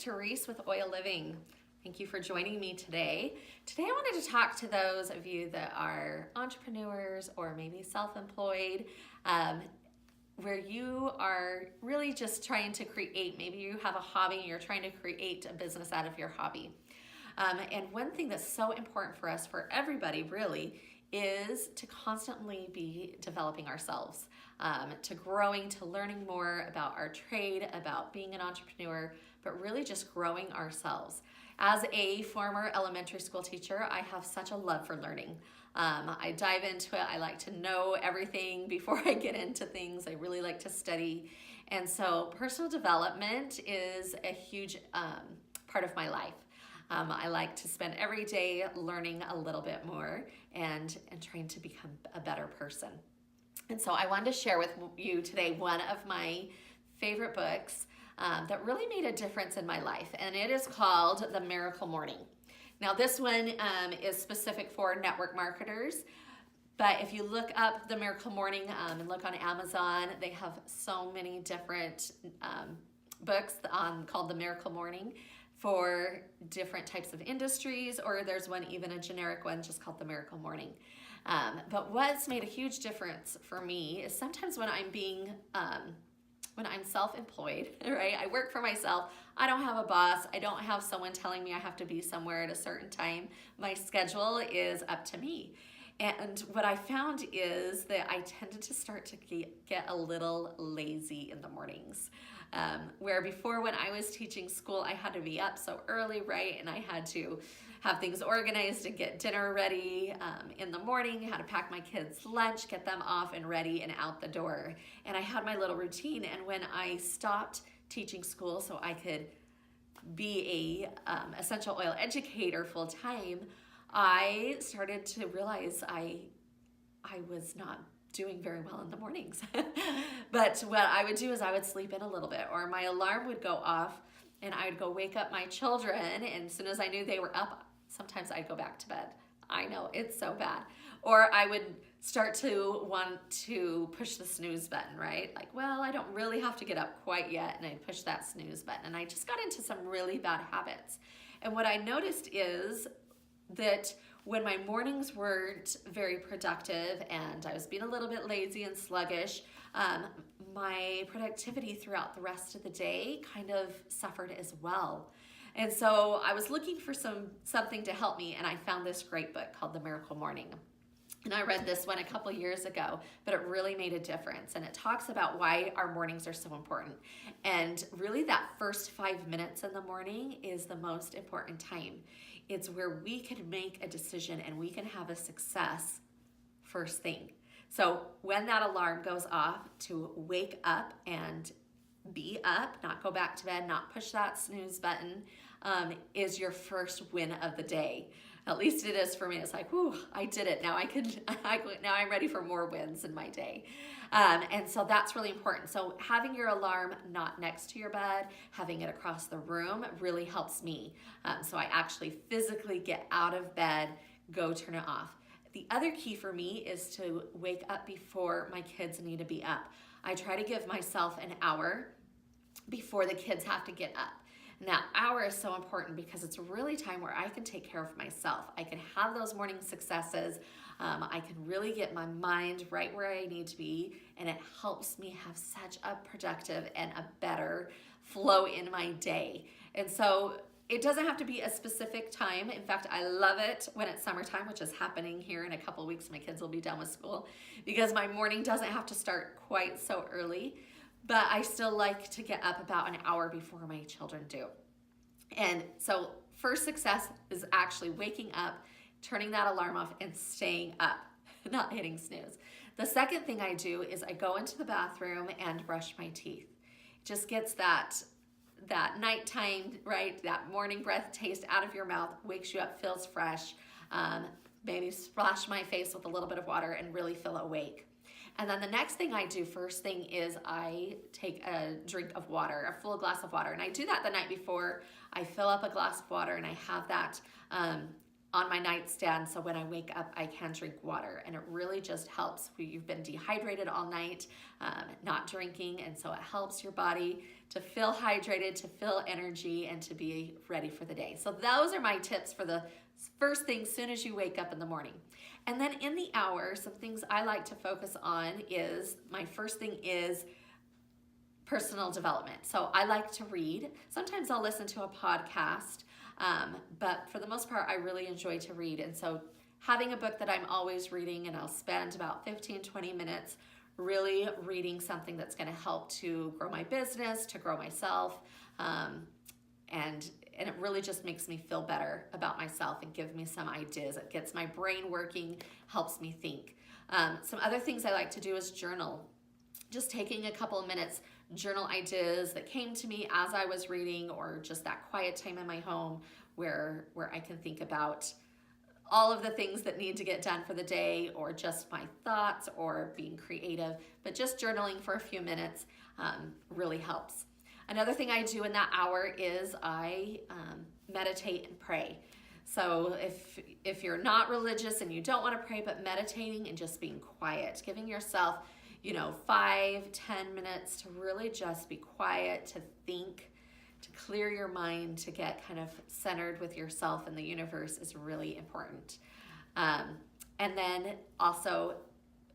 Therese with Oil Living. Thank you for joining me today. Today I wanted to talk to those of you that are entrepreneurs or maybe self-employed, where you are really just trying to create, maybe you have a hobby and you're trying to create a business out of your hobby. And one thing that's so important for us, for everybody really, is to constantly be developing ourselves, to growing, to learning more about our trade, about being an entrepreneur, but really just growing ourselves. As a former elementary school teacher, I have such a love for learning. I dive into it. I like to know everything before I get into things. I really like to study. And so personal development is a huge part of my life. I like to spend every day learning a little bit more and trying to become a better person. And so I wanted to share with you today one of my favorite books that really made a difference in my life, and it is called The Miracle Morning. Now this one is specific for network marketers, but if you look up The Miracle Morning and look on Amazon, they have so many different books called The Miracle Morning for different types of industries, or there's one, even a generic one just called The Miracle Morning. But what's made a huge difference for me is sometimes when I'm self-employed, right? I work for myself. I don't have a boss. I don't have someone telling me I have to be somewhere at a certain time. My schedule is up to me. And what I found is that I tended to start to get a little lazy in the mornings. Where before, when I was teaching school, I had to be up so early, right? And I had to have things organized and get dinner ready in the morning, had to pack my kids' lunch, get them off and ready and out the door. And I had my little routine. And when I stopped teaching school so I could be a essential oil educator full time, I started to realize I was not doing very well in the mornings. But what I would do is I would sleep in a little bit, or my alarm would go off and I would go wake up my children, and as soon as I knew they were up, sometimes I'd go back to bed. I know, it's so bad. Or I would start to want to push the snooze button, right? Like, well, I don't really have to get up quite yet, and I'd push that snooze button, and I just got into some really bad habits. And what I noticed is that when my mornings weren't very productive and I was being a little bit lazy and sluggish, my productivity throughout the rest of the day kind of suffered as well. And so I was looking for something to help me, and I found this great book called The Miracle Morning. And I read this one a couple years ago, but it really made a difference. And it talks about why our mornings are so important. And really that first 5 minutes in the morning is the most important time. It's where we can make a decision and we can have a success first thing. So when that alarm goes off, to wake up and be up, not go back to bed, not push that snooze button, is your first win of the day. At least it is for me. It's like, whew, I did it. Now now I'm ready for more wins in my day. And so that's really important. So having your alarm not next to your bed, having it across the room really helps me. So I actually physically get out of bed, go turn it off. The other key for me is to wake up before my kids need to be up. I try to give myself an hour before the kids have to get up. And that hour is so important because it's really time where I can take care of myself. I can have those morning successes. I can really get my mind right where I need to be, and it helps me have such a productive and a better flow in my day. And so it doesn't have to be a specific time. In fact, I love it when it's summertime, which is happening here in a couple weeks. My kids will be done with school, because my morning doesn't have to start quite so early. But I still like to get up about an hour before my children do. And so first success is actually waking up, turning that alarm off, and staying up, not hitting snooze. The second thing I do is I go into the bathroom and brush my teeth. It just gets that nighttime, right, that morning breath taste out of your mouth, wakes you up, feels fresh. Maybe splash my face with a little bit of water and really feel awake. And then the next thing I do first thing is I take a drink of water, a full glass of water. And I do that the night before. I fill up a glass of water and I have that on my nightstand, so when I wake up, I can drink water, and it really just helps. You've been dehydrated all night, not drinking, and so it helps your body to feel hydrated, to feel energy, and to be ready for the day. So those are my tips for the first thing soon as you wake up in the morning. And then in the hour, some things I like to focus on is, my first thing is personal development. So I like to read. Sometimes I'll listen to a podcast, but for the most part, I really enjoy to read. And so having a book that I'm always reading, and I'll spend about 15-20 minutes really reading something that's going to help to grow my business, to grow myself, and it really just makes me feel better about myself and gives me some ideas. It gets my brain working, helps me think. Some other things I like to do is journal. Just taking a couple of minutes, journal ideas that came to me as I was reading, or just that quiet time in my home where I can think about all of the things that need to get done for the day, or just my thoughts, or being creative. But just journaling for a few minutes really helps. Another thing I do in that hour is I meditate and pray. So if you're not religious and you don't want to pray, but meditating and just being quiet, giving yourself 5-10 minutes to really just be quiet, to think, to clear your mind, to get kind of centered with yourself and the universe is really important. And then also,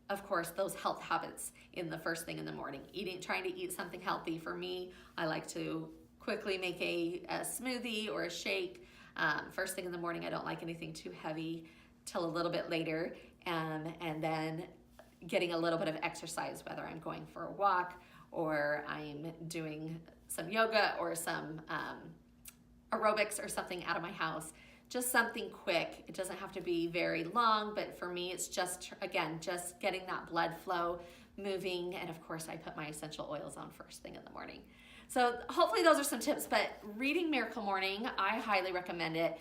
of course, those health habits in the first thing in the morning. Trying to eat something healthy. For me, I like to quickly make a smoothie or a shake. First thing in the morning, I don't like anything too heavy till a little bit later. And then getting a little bit of exercise, whether I'm going for a walk or I'm doing some yoga or some aerobics or something out of my house. Just something quick. It doesn't have to be very long, but for me, it's just, again, just getting that blood flow moving. And of course, I put my essential oils on first thing in the morning. So hopefully those are some tips, but reading Miracle Morning, I highly recommend it.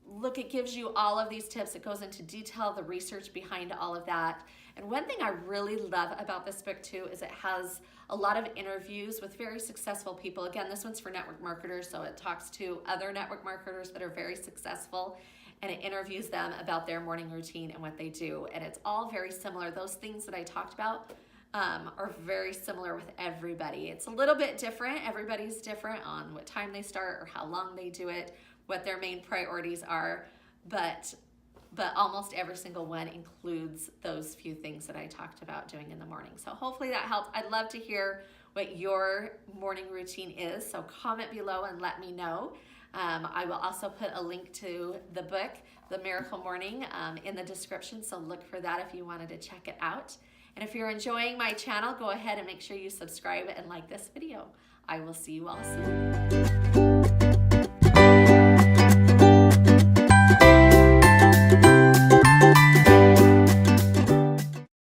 Look, it gives you all of these tips. It goes into detail, the research behind all of that. And one thing I really love about this book too is it has a lot of interviews with very successful people. Again, this one's for network marketers, so it talks to other network marketers that are very successful, and it interviews them about their morning routine and what they do. And it's all very similar. Those things that I talked about are very similar with everybody. It's a little bit different. Everybody's different on what time they start or how long they do it, what their main priorities are, but almost every single one includes those few things that I talked about doing in the morning. So hopefully that helps. I'd love to hear what your morning routine is, so comment below and let me know. I will also put a link to the book, The Miracle Morning, in the description, so look for that if you wanted to check it out. And if you're enjoying my channel, go ahead and make sure you subscribe and like this video. I will see you all soon.